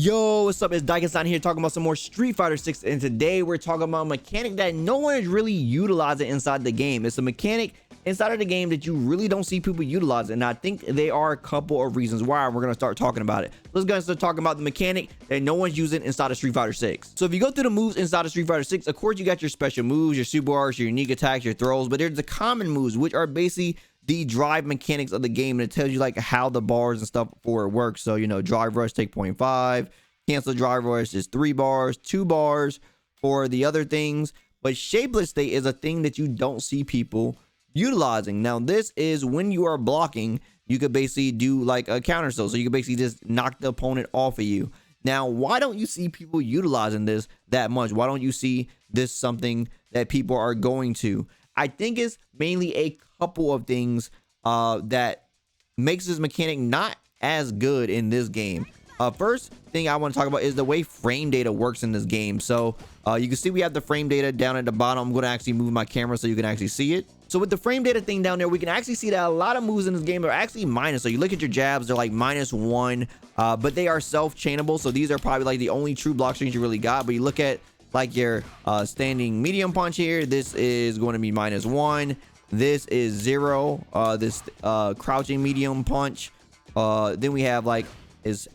Yo, what's up? It's Daikin here talking about some more Street Fighter 6, and today we're talking about a mechanic that no one is really utilizing inside the game. It's a mechanic inside of the game that you really don't see people utilizing, and I think there are a couple of reasons why. We're going to start talking about it. Let's go and start talking about the mechanic that no one's using inside of Street Fighter 6. So if you go through the moves inside of Street Fighter 6, of course you got your special moves, your super arts, your unique attacks, your throws, but there's the common moves, which are basically the drive mechanics of the game, and it tells you like how the bars and stuff for it works. So, you know, drive rush take 0.5, cancel drive rush is 3 bars, 2 bars for the other things. But shapeless state is a thing that you don't see people utilizing. Now, this is when you are blocking, you could basically do like a counter so you could basically just knock the opponent off of you. Now, why don't you see people utilizing this that much? Why don't you see this something that people are going to? I think it's mainly a couple of things that makes this mechanic not as good in this game. First thing I want to talk about is the way frame data works in this game. So you can see we have the frame data down at the bottom. I'm going to actually move my camera so you can actually see it. So with the frame data thing down there, we can actually see that a lot of moves in this game are actually minus. So you look at your jabs, they're like -1, but they are self-chainable. So these are probably like the only true block strings you really got. But you look at like your standing medium punch here, this is going to be -1. This is 0. This crouching medium punch. Then we have like is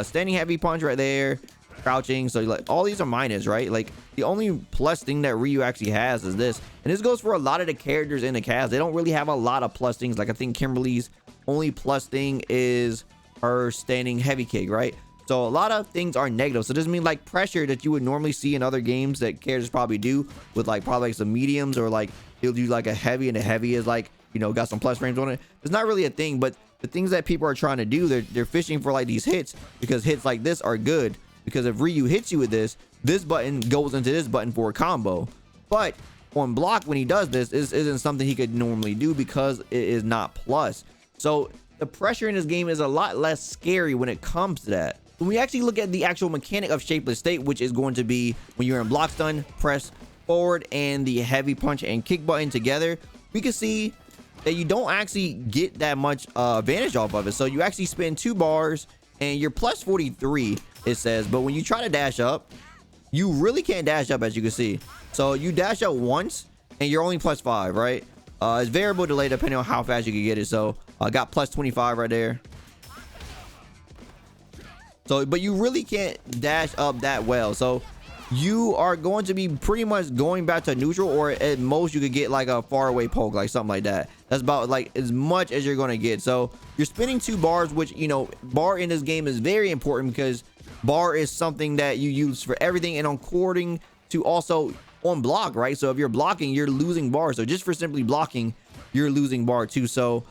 standing heavy punch right there, crouching. So like all these are minus, right? Like the only plus thing that Ryu actually has is this, and this goes for a lot of the characters in the cast. They don't really have a lot of plus things. Like I think Kimberly's only plus thing is her standing heavy kick, right? So a lot of things are negative. So this means like pressure that you would normally see in other games that characters probably do with like probably like some mediums, or like he'll do like a heavy, and the heavy is like, you know, got some plus frames on it. It's not really a thing, but the things that people are trying to do, they're fishing for like these hits, because hits like this are good, because if Ryu hits you with this button goes into this button for a combo. But on block, when he does this isn't something he could normally do because it is not plus. So the pressure in this game is a lot less scary when it comes to that. When we actually look at the actual mechanic of shapeless state, which is going to be when you're in block stun, press forward and the heavy punch and kick button together, we can see that you don't actually get that much advantage off of it. So you actually spend 2 bars and you're plus 43, it says, but when you try to dash up, you really can't dash up, as you can see. So you dash up once and you're only plus 5, right? It's variable delay depending on how fast you can get it. So I got plus 25 right there. So, but you really can't dash up that well. So you are going to be pretty much going back to neutral, or at most you could get like a far away poke, like something like that. That's about like as much as you're going to get. So you're spending 2 bars, which, you know, bar in this game is very important because bar is something that you use for everything, and according to also on block, right? So if you're blocking, you're losing bar. So just for simply blocking, you're losing bar too. So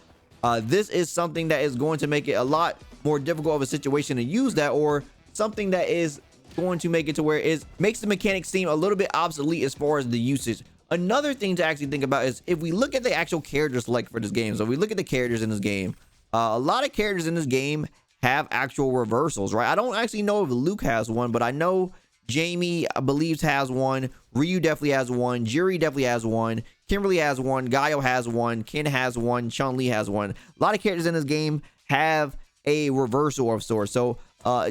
this is something that is going to make it a lot more difficult of a situation to use that, or something that is going to make it to where it makes the mechanics seem a little bit obsolete as far as the usage. Another thing to actually think about is if we look at the actual character select for this game. So if we look at the characters in this game, a lot of characters in this game have actual reversals, right? I don't actually know if Luke has one, but I know Jamie, I believe, has one. Ryu definitely has one. Juri definitely has one. Kimberly has one. Gaio has one. Ken has one. Chun-Li has one. A lot of characters in this game have a reversal of sorts. So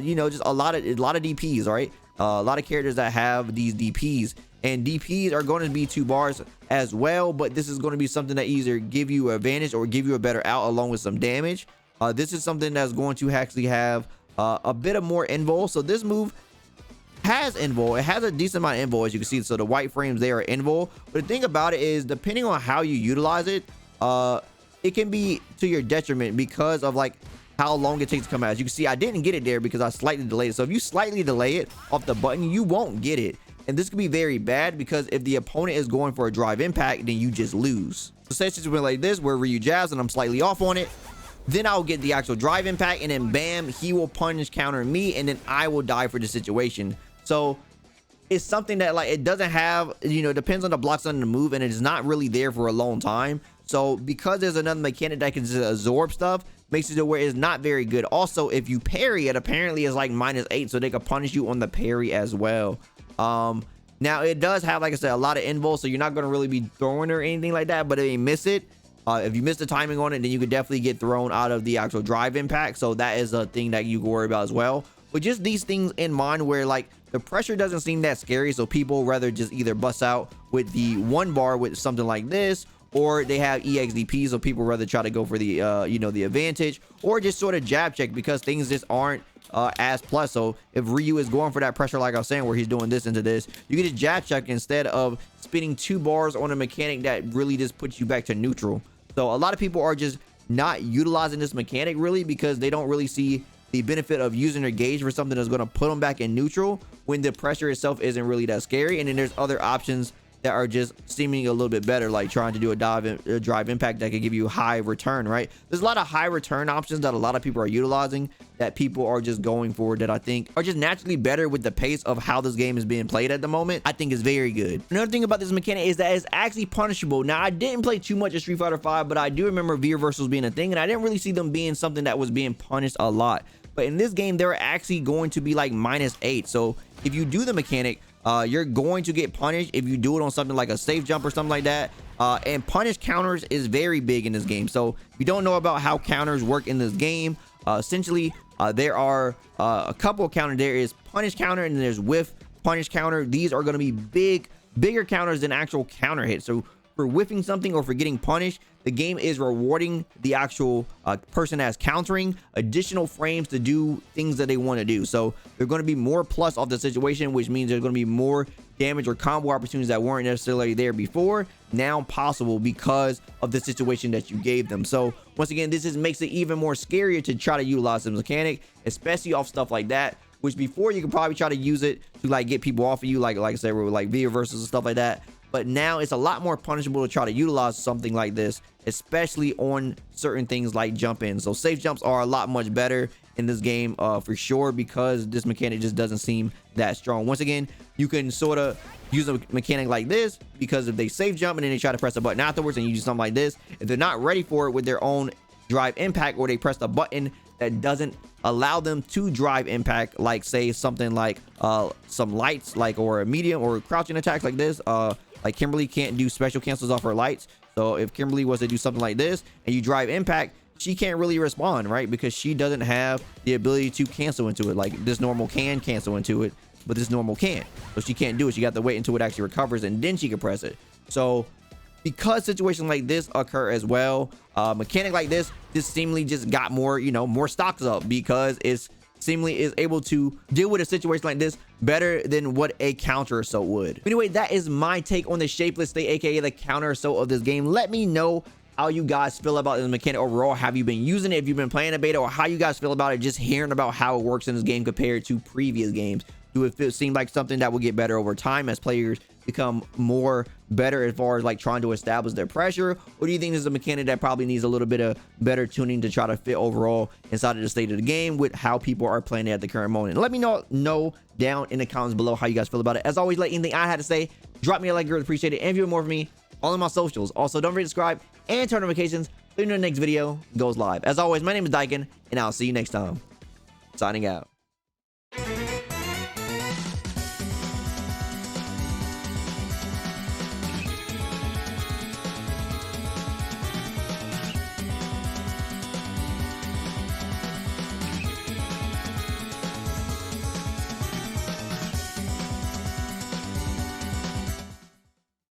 you know, just a lot of DPs, right? A lot of characters that have these DPs, and DPs are going to be 2 bars as well, but this is going to be something that either give you an advantage or give you a better out along with some damage. This is something that's going to actually have a bit of more invul. So this move has invul. It has a decent amount of invul, as you can see. So the white frames there are invul, but the thing about it is, depending on how you utilize it, it can be to your detriment because of like how long it takes to come out. As you can see, I didn't get it there because I slightly delayed it. So if you slightly delay it off the button, you won't get it. And this could be very bad, because if the opponent is going for a drive impact, then you just lose. So say it's like this, where Ryu jabs and I'm slightly off on it, then I'll get the actual drive impact, and then bam, he will punish counter me, and then I will die for the situation. So it's something that like it doesn't have, you know, it depends on the blocks on the move, and it's not really there for a long time. So because there's another mechanic that can just absorb stuff, makes it to where it's not very good. Also, if you parry it, apparently it's like -8, so they can punish you on the parry as well. Now it does have, like I said, a lot of invul, so you're not going to really be throwing or anything like that. But if you miss it, if you miss the timing on it, then you could definitely get thrown out of the actual drive impact. So that is a thing that you can worry about as well. But just these things in mind where like the pressure doesn't seem that scary, so people rather just either bust out with the 1 bar with something like this, or they have EXDP, so people rather try to go for the you know, the advantage, or just sort of jab check because things just aren't as plus. So if Ryu is going for that pressure, like I was saying, where he's doing this into this, you can just jab check instead of spinning 2 bars on a mechanic that really just puts you back to neutral. So a lot of people are just not utilizing this mechanic really because they don't really see the benefit of using their gauge for something that's going to put them back in neutral when the pressure itself isn't really that scary. And then there's other options that are just seeming a little bit better, like trying to do a drive impact that could give you high return, right? There's a lot of high return options that a lot of people are utilizing that people are just going for, that I think are just naturally better with the pace of how this game is being played at the moment. I think is very good. Another thing about this mechanic is that it's actually punishable. Now, I didn't play too much of Street Fighter 5, but I do remember V reversals being a thing, and I didn't really see them being something that was being punished a lot. But in this game, they're actually going to be like -8. So if you do the mechanic, you're going to get punished if you do it on something like a safe jump or something like that. And punish counters is very big in this game. So if you don't know about how counters work in this game, essentially there are a couple of counters. There is punish counter and there's whiff punish counter. These are going to be bigger counters than actual counter hits. So for whiffing something or for getting punished, the game is rewarding the actual person that's countering additional frames to do things that they want to do. So they're going to be more plus off the situation, which means there's going to be more damage or combo opportunities that weren't necessarily there before, now possible because of the situation that you gave them. So once again, this makes it even more scarier to try to utilize the mechanic, especially off stuff like that, which before you could probably try to use it to like get people off of you, like I said, with like V reversals and stuff like that. But now it's a lot more punishable to try to utilize something like this, especially on certain things like jump in. So safe jumps are a lot much better in this game for sure, because this mechanic just doesn't seem that strong. Once again, you can sort of use a mechanic like this because if they safe jump and then they try to press a button afterwards and you do something like this, if they're not ready for it with their own drive impact, or they press the button that doesn't allow them to drive impact, like say something like some lights, like, or a medium or crouching attacks like this, like Kimberly can't do special cancels off her lights. So if Kimberly was to do something like this and you drive impact, she can't really respond, right? Because she doesn't have the ability to cancel into it. Like this normal can cancel into it, but this normal can't. So she can't do it. She got to wait until it actually recovers and then she can press it. So because situations like this occur as well, mechanic like this seemingly just got more, you know, more stocks up because it's seemingly is able to deal with a situation like this better than what a counter assault would. Anyway, that is my take on the shapeless state, aka the counter assault of this game. Let me know how you guys feel about this mechanic overall. Have you been using it? If you've been playing a beta, or how you guys feel about it, just hearing about how it works in this game compared to previous games. Do it seem like something that will get better over time as players become more better as far as like trying to establish their pressure? Or do you think this is a mechanic that probably needs a little bit of better tuning to try to fit overall inside of the state of the game with how people are playing it at the current moment? Let me know down in the comments below how you guys feel about it. As always, let anything I had to say, drop me a like, really appreciate it. And if you want more from me, all on my socials. Also, don't forget to subscribe and turn notifications so you know the next video goes live. As always, my name is Dyken, and I'll see you next time. Signing out.